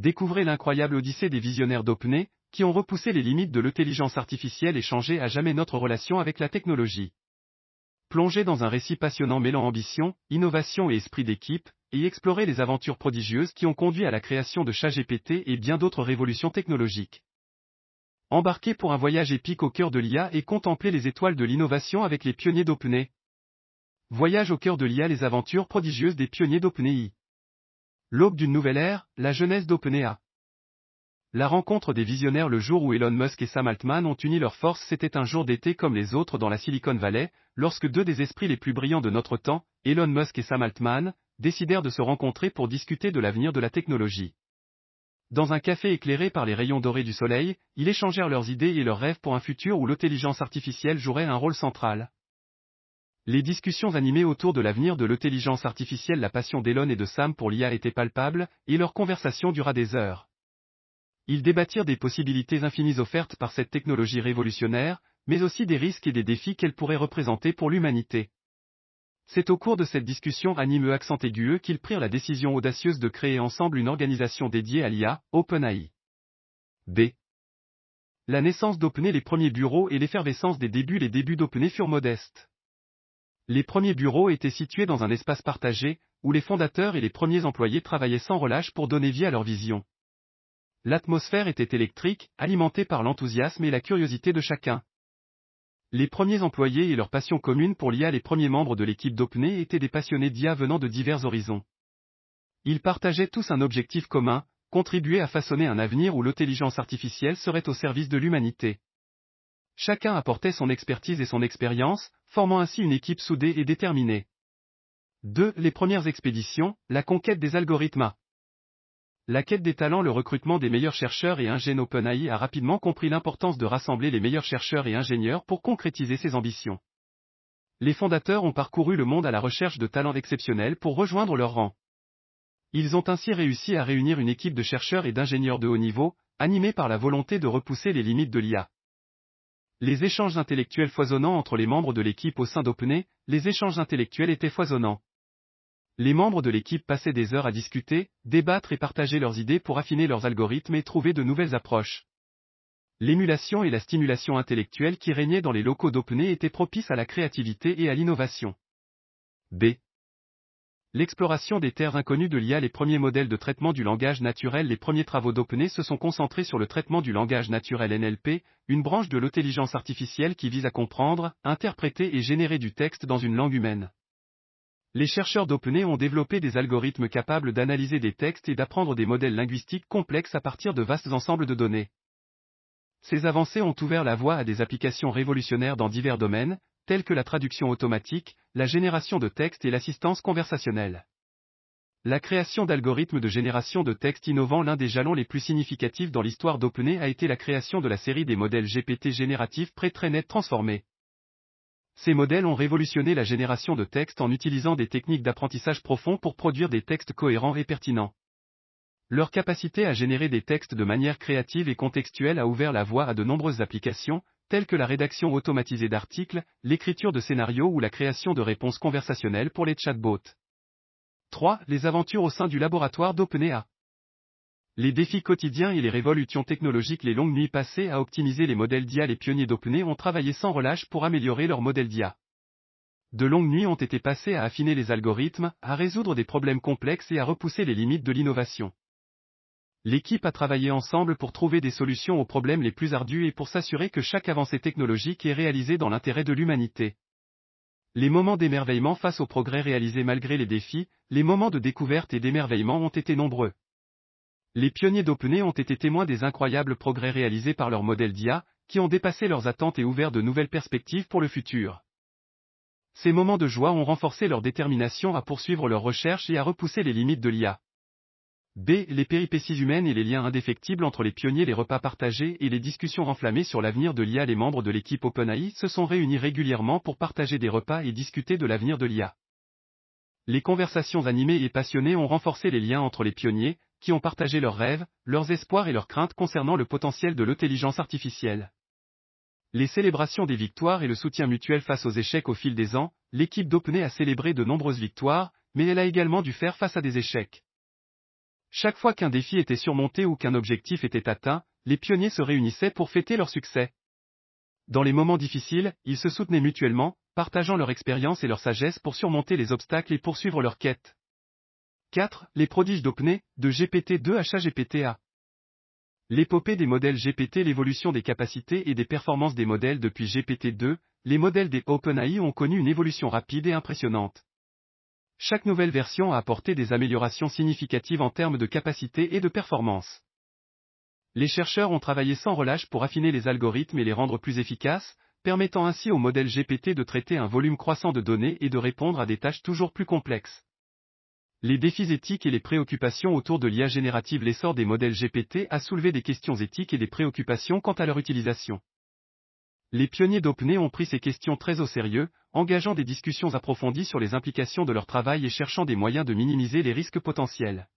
Découvrez l'incroyable odyssée des visionnaires d'OpenAI, qui ont repoussé les limites de l'intelligence artificielle et changé à jamais notre relation avec la technologie. Plongez dans un récit passionnant mêlant ambition, innovation et esprit d'équipe, et explorez les aventures prodigieuses qui ont conduit à la création de ChatGPT et bien d'autres révolutions technologiques. Embarquez pour un voyage épique au cœur de l'IA et contemplez les étoiles de l'innovation avec les pionniers d'OpenAI. Voyage au cœur de l'IA, les aventures prodigieuses des pionniers d'OpenAI. L'aube d'une nouvelle ère, la jeunesse d'OpenAI. La rencontre des visionnaires le jour où Elon Musk et Sam Altman ont uni leurs forces, c'était un jour d'été comme les autres dans la Silicon Valley, lorsque deux des esprits les plus brillants de notre temps, Elon Musk et Sam Altman, décidèrent de se rencontrer pour discuter de l'avenir de la technologie. Dans un café éclairé par les rayons dorés du soleil, ils échangèrent leurs idées et leurs rêves pour un futur où l'intelligence artificielle jouerait un rôle central. Les discussions animées autour de l'avenir de l'intelligence artificielle, la passion d'Elon et de Sam pour l'IA était palpable, et leur conversation dura des heures. Ils débattirent des possibilités infinies offertes par cette technologie révolutionnaire, mais aussi des risques et des défis qu'elle pourrait représenter pour l'humanité. C'est au cours de cette discussion anime accent aigu qu'ils prirent la décision audacieuse de créer ensemble une organisation dédiée à l'IA, OpenAI. B. La naissance d'OpenAI, les premiers bureaux et l'effervescence des débuts. Les débuts d'OpenAI furent modestes. Les premiers bureaux étaient situés dans un espace partagé, où les fondateurs et les premiers employés travaillaient sans relâche pour donner vie à leur vision. L'atmosphère était électrique, alimentée par l'enthousiasme et la curiosité de chacun. Les premiers employés et leur passion commune pour l'IA, les premiers membres de l'équipe d'OpenAI étaient des passionnés d'IA venant de divers horizons. Ils partageaient tous un objectif commun, contribuer à façonner un avenir où l'intelligence artificielle serait au service de l'humanité. Chacun apportait son expertise et son expérience, formant ainsi une équipe soudée et déterminée. 2. Les premières expéditions, la conquête des algorithmes. La quête des talents, le recrutement des meilleurs chercheurs et ingénieurs. OpenAI a rapidement compris l'importance de rassembler les meilleurs chercheurs et ingénieurs pour concrétiser ses ambitions. Les fondateurs ont parcouru le monde à la recherche de talents exceptionnels pour rejoindre leur rang. Ils ont ainsi réussi à réunir une équipe de chercheurs et d'ingénieurs de haut niveau, animés par la volonté de repousser les limites de l'IA. Les échanges intellectuels foisonnants entre les membres de l'équipe au sein d'OpenAI, les échanges intellectuels étaient foisonnants. Les membres de l'équipe passaient des heures à discuter, débattre et partager leurs idées pour affiner leurs algorithmes et trouver de nouvelles approches. L'émulation et la stimulation intellectuelle qui régnaient dans les locaux d'OpenAI étaient propices à la créativité et à l'innovation. B. L'exploration des terres inconnues de l'IA, les premiers modèles de traitement du langage naturel. Les premiers travaux d'OpenAI se sont concentrés sur le traitement du langage naturel NLP, une branche de l'intelligence artificielle qui vise à comprendre, interpréter et générer du texte dans une langue humaine. Les chercheurs d'OpenAI ont développé des algorithmes capables d'analyser des textes et d'apprendre des modèles linguistiques complexes à partir de vastes ensembles de données. Ces avancées ont ouvert la voie à des applications révolutionnaires dans divers domaines, tels que la traduction automatique, la génération de textes et l'assistance conversationnelle. La création d'algorithmes de génération de texte innovants, l'un des jalons les plus significatifs dans l'histoire d'OpenAI a été la création de la série des modèles GPT génératifs pré-trainés transformés. Ces modèles ont révolutionné la génération de textes en utilisant des techniques d'apprentissage profond pour produire des textes cohérents et pertinents. Leur capacité à générer des textes de manière créative et contextuelle a ouvert la voie à de nombreuses applications, telles que la rédaction automatisée d'articles, l'écriture de scénarios ou la création de réponses conversationnelles pour les chatbots. 3. Les aventures au sein du laboratoire d'OpenAI. Les défis quotidiens et les révolutions technologiques, les longues nuits passées à optimiser les modèles d'IA. Les pionniers d'OpenAI ont travaillé sans relâche pour améliorer leurs modèles d'IA. De longues nuits ont été passées à affiner les algorithmes, à résoudre des problèmes complexes et à repousser les limites de l'innovation. L'équipe a travaillé ensemble pour trouver des solutions aux problèmes les plus ardus et pour s'assurer que chaque avancée technologique est réalisée dans l'intérêt de l'humanité. Les moments d'émerveillement face aux progrès réalisés malgré les défis, les moments de découverte et d'émerveillement ont été nombreux. Les pionniers d'OpenAI ont été témoins des incroyables progrès réalisés par leurs modèles d'IA, qui ont dépassé leurs attentes et ouvert de nouvelles perspectives pour le futur. Ces moments de joie ont renforcé leur détermination à poursuivre leurs recherches et à repousser les limites de l'IA. B. Les péripéties humaines et les liens indéfectibles entre les pionniers, les repas partagés et les discussions enflammées sur l'avenir de l'IA. Les membres de l'équipe OpenAI se sont réunis régulièrement pour partager des repas et discuter de l'avenir de l'IA. Les conversations animées et passionnées ont renforcé les liens entre les pionniers, qui ont partagé leurs rêves, leurs espoirs et leurs craintes concernant le potentiel de l'intelligence artificielle. Les célébrations des victoires et le soutien mutuel face aux échecs au fil des ans, l'équipe d'OpenAI a célébré de nombreuses victoires, mais elle a également dû faire face à des échecs. Chaque fois qu'un défi était surmonté ou qu'un objectif était atteint, les pionniers se réunissaient pour fêter leur succès. Dans les moments difficiles, ils se soutenaient mutuellement, partageant leur expérience et leur sagesse pour surmonter les obstacles et poursuivre leur quête. 4. Les prodiges d'OpenAI, de GPT-2 à ChatGPT-A. L'épopée des modèles GPT. L'évolution des capacités et des performances des modèles depuis GPT-2, les modèles des OpenAI ont connu une évolution rapide et impressionnante. Chaque nouvelle version a apporté des améliorations significatives en termes de capacité et de performance. Les chercheurs ont travaillé sans relâche pour affiner les algorithmes et les rendre plus efficaces, permettant ainsi au modèle GPT de traiter un volume croissant de données et de répondre à des tâches toujours plus complexes. Les défis éthiques et les préoccupations autour de l'IA générative. L'essor des modèles GPT a soulevé des questions éthiques et des préoccupations quant à leur utilisation. Les pionniers d'OpenAI ont pris ces questions très au sérieux, engageant des discussions approfondies sur les implications de leur travail et cherchant des moyens de minimiser les risques potentiels.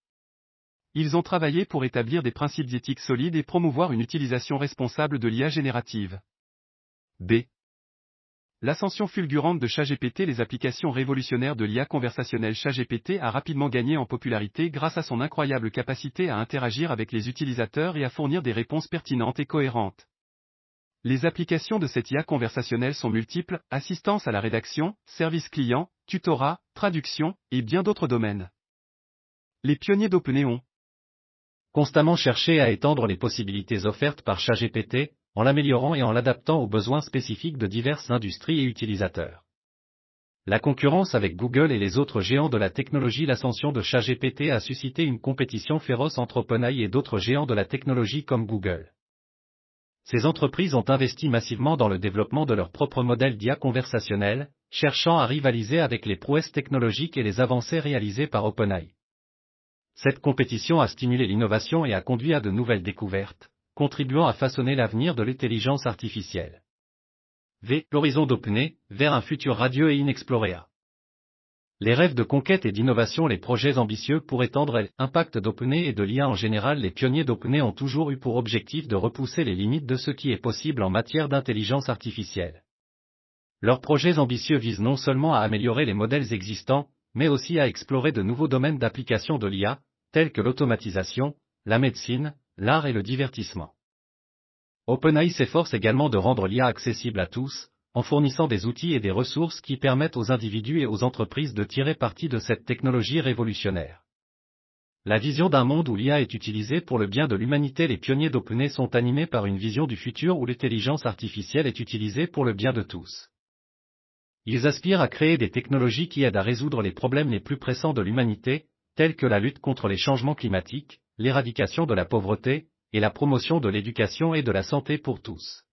Ils ont travaillé pour établir des principes éthiques solides et promouvoir une utilisation responsable de l'IA générative. B. L'ascension fulgurante de ChatGPT. Les applications révolutionnaires de l'IA conversationnelle. ChatGPT a rapidement gagné en popularité grâce à son incroyable capacité à interagir avec les utilisateurs et à fournir des réponses pertinentes et cohérentes. Les applications de cette IA conversationnelle sont multiples, assistance à la rédaction, service client, tutorat, traduction, et bien d'autres domaines. Les pionniers d'OpenAI ont constamment cherché à étendre les possibilités offertes par ChatGPT, en l'améliorant et en l'adaptant aux besoins spécifiques de diverses industries et utilisateurs. La concurrence avec Google et les autres géants de la technologie. L'ascension de ChatGPT a suscité une compétition féroce entre OpenAI et d'autres géants de la technologie comme Google. Ces entreprises ont investi massivement dans le développement de leurs propres modèles d'IA conversationnels, cherchant à rivaliser avec les prouesses technologiques et les avancées réalisées par OpenAI. Cette compétition a stimulé l'innovation et a conduit à de nouvelles découvertes, contribuant à façonner l'avenir de l'intelligence artificielle. V. L'horizon d'OpenAI, vers un futur radieux et inexploré. Les rêves de conquête et d'innovation. Les projets ambitieux pour étendre l'impact d'OpenAI et de l'IA en général. Les pionniers d'OpenAI ont toujours eu pour objectif de repousser les limites de ce qui est possible en matière d'intelligence artificielle. Leurs projets ambitieux visent non seulement à améliorer les modèles existants, mais aussi à explorer de nouveaux domaines d'application de l'IA, tels que l'automatisation, la médecine, l'art et le divertissement. OpenAI s'efforce également de rendre l'IA accessible à tous, en fournissant des outils et des ressources qui permettent aux individus et aux entreprises de tirer parti de cette technologie révolutionnaire. La vision d'un monde où l'IA est utilisée pour le bien de l'humanité. Les pionniers d'OpenAI sont animés par une vision du futur où l'intelligence artificielle est utilisée pour le bien de tous. Ils aspirent à créer des technologies qui aident à résoudre les problèmes les plus pressants de l'humanité, tels que la lutte contre les changements climatiques, l'éradication de la pauvreté, et la promotion de l'éducation et de la santé pour tous.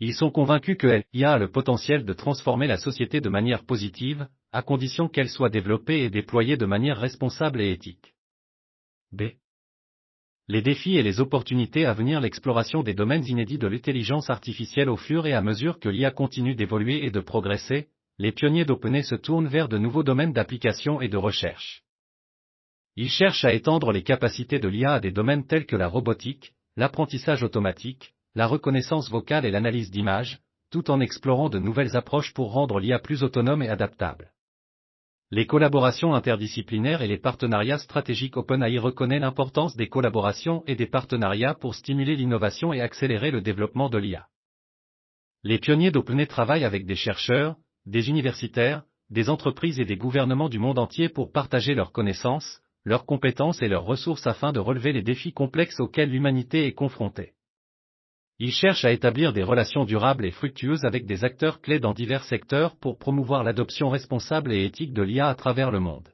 Ils sont convaincus que l'IA a le potentiel de transformer la société de manière positive, à condition qu'elle soit développée et déployée de manière responsable et éthique. B. Les défis et les opportunités à venir. L'exploration des domaines inédits de l'intelligence artificielle. Au fur et à mesure que l'IA continue d'évoluer et de progresser, les pionniers d'OpenAI se tournent vers de nouveaux domaines d'application et de recherche. Ils cherchent à étendre les capacités de l'IA à des domaines tels que la robotique, l'apprentissage automatique, la reconnaissance vocale et l'analyse d'images, tout en explorant de nouvelles approches pour rendre l'IA plus autonome et adaptable. Les collaborations interdisciplinaires et les partenariats stratégiques. OpenAI reconnaît l'importance des collaborations et des partenariats pour stimuler l'innovation et accélérer le développement de l'IA. Les pionniers d'OpenAI travaillent avec des chercheurs, des universitaires, des entreprises et des gouvernements du monde entier pour partager leurs connaissances, leurs compétences et leurs ressources afin de relever les défis complexes auxquels l'humanité est confrontée. Ils cherchent à établir des relations durables et fructueuses avec des acteurs clés dans divers secteurs pour promouvoir l'adoption responsable et éthique de l'IA à travers le monde.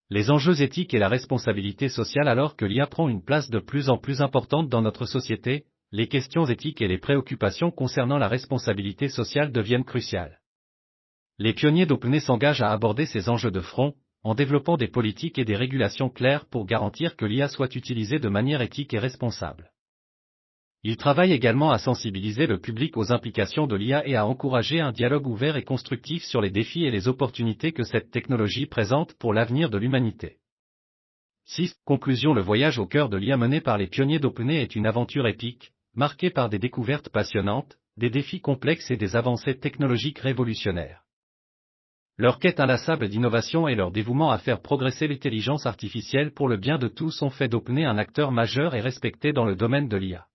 Les enjeux éthiques et la responsabilité sociale. Alors que l'IA prend une place de plus en plus importante dans notre société, les questions éthiques et les préoccupations concernant la responsabilité sociale deviennent cruciales. Les pionniers d'OpenAI s'engagent à aborder ces enjeux de front, en développant des politiques et des régulations claires pour garantir que l'IA soit utilisée de manière éthique et responsable. Ils travaillent également à sensibiliser le public aux implications de l'IA et à encourager un dialogue ouvert et constructif sur les défis et les opportunités que cette technologie présente pour l'avenir de l'humanité. 6. Conclusion. Le voyage au cœur de l'IA mené par les pionniers d'OpenAI est une aventure épique, marquée par des découvertes passionnantes, des défis complexes et des avancées technologiques révolutionnaires. Leur quête inlassable d'innovation et leur dévouement à faire progresser l'intelligence artificielle pour le bien de tous ont fait d'OpenAI un acteur majeur et respecté dans le domaine de l'IA.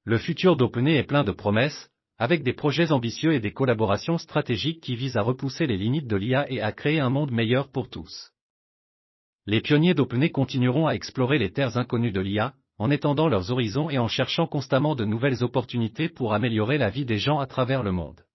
Le futur d'OpenAI est plein de promesses, avec des projets ambitieux et des collaborations stratégiques qui visent à repousser les limites de l'IA et à créer un monde meilleur pour tous. Les pionniers d'OpenAI continueront à explorer les terres inconnues de l'IA, en étendant leurs horizons et en cherchant constamment de nouvelles opportunités pour améliorer la vie des gens à travers le monde.